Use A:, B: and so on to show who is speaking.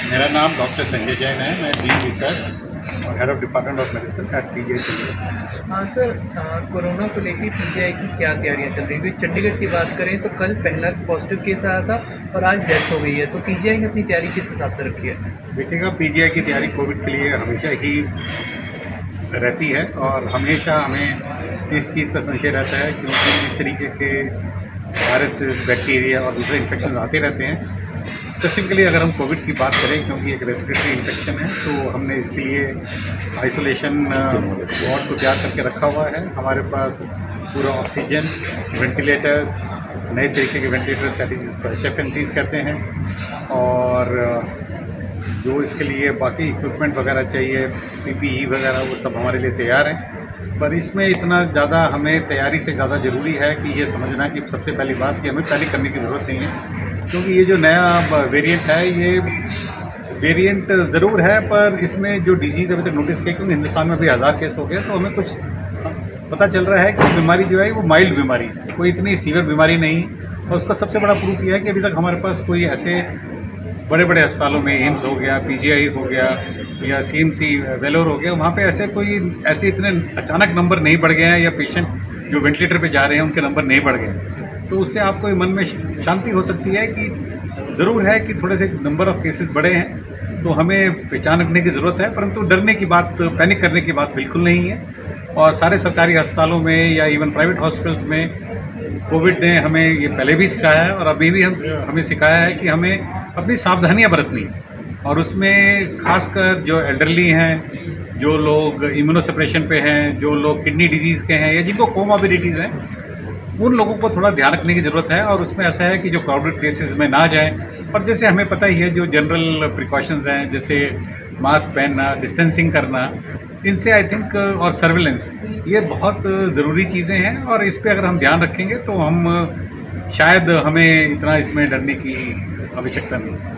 A: मेरा नाम डॉक्टर संजय जैन है। मैं डीन रिसर्च और head of department of medicine eight PGI Chandigarh.
B: हाँ सर, कोरोना को लेकर पीजीआई की क्या तैयारियां चल रही हैं? चंडीगढ़ की बात करें तो कल पहला पॉजिटिव केस आया था और आज डेथ हो गई है, तो पीजीआई ने अपनी तैयारी किस हिसाब से रखी है?
A: देखिएगा, पीजीआई की तैयारी कोविड के लिए हमेशा ही रहती है और हमेशा हमें इस चीज़ का संशय रहता है क्योंकि इस तरीके के वायरसेस, बैक्टीरिया और दूसरे इन्फेक्शन आते रहते हैं। स्पेसिफिकली अगर हम कोविड की बात करें, क्योंकि एक रेस्पिरेटरी इन्फेक्शन है, तो हमने इसके लिए आइसोलेशन वार्ड को तैयार करके रखा हुआ है। हमारे पास पूरा ऑक्सीजन, वेंटिलेटर्स, नए तरीके के वेंटिलेटर्स जिसको HFNCs कहते हैं, और जो इसके लिए बाकी इक्विपमेंट वगैरह चाहिए, PPE वगैरह, वो सब हमारे लिए तैयार हैं। पर इसमें इतना ज़्यादा हमें तैयारी से ज़्यादा ज़रूरी है कि ये समझना कि सबसे पहली बात कि हमें पैनिक करने की ज़रूरत नहीं है, क्योंकि ये जो नया वेरिएंट है, ये वेरिएंट ज़रूर है, पर इसमें जो डिजीज़ अभी तक नोटिस किया, क्योंकि हिंदुस्तान में भी 1000 केस हो गए, तो हमें कुछ पता चल रहा है कि बीमारी जो है वो माइल्ड बीमारी है, कोई इतनी सीवियर बीमारी नहीं। और उसका सबसे बड़ा प्रूफ ये है कि अभी तक हमारे पास कोई ऐसे बड़े बड़े अस्पतालों में, एम्स हो गया, PGI हो गया या CMC वेलोर हो गया, वहाँ पे ऐसे इतने अचानक नंबर नहीं बढ़ गए हैं, या पेशेंट जो वेंटिलेटर पे जा रहे हैं उनके नंबर नहीं बढ़ गए। तो उससे आपको मन में शांति हो सकती है कि ज़रूर है कि थोड़े से नंबर ऑफ़ केसेस बढ़े हैं, तो हमें पहचान रखने की ज़रूरत है, परंतु डरने की बात, पैनिक करने की बात बिल्कुल नहीं है। और सारे सरकारी अस्पतालों में या इवन प्राइवेट हॉस्पिटल्स में कोविड ने हमें ये पहले भी सिखाया है और अभी भी हमें सिखाया है कि हमें अपनी सावधानियां बरतनी है। और उसमें खासकर जो एल्डरली हैं, जो लोग इम्यूनोसप्रेशन पे हैं, जो लोग किडनी डिजीज़ के हैं या जिनको कोमॉर्बिडिटीज़ हैं, उन लोगों को थोड़ा ध्यान रखने की ज़रूरत है। और उसमें ऐसा है कि जो क्राउडेड प्लेसेस में ना जाएं, और जैसे हमें पता ही है जो जनरल प्रिकॉशंस हैं, जैसे मास्क पहनना, डिस्टेंसिंग करना, इनसे आई थिंक, और सर्विलेंस, ये बहुत ज़रूरी चीज़ें हैं। और इस पे अगर हम ध्यान रखेंगे तो हम शायद हमें इतना इसमें डरने की आवश्यकता नहीं है।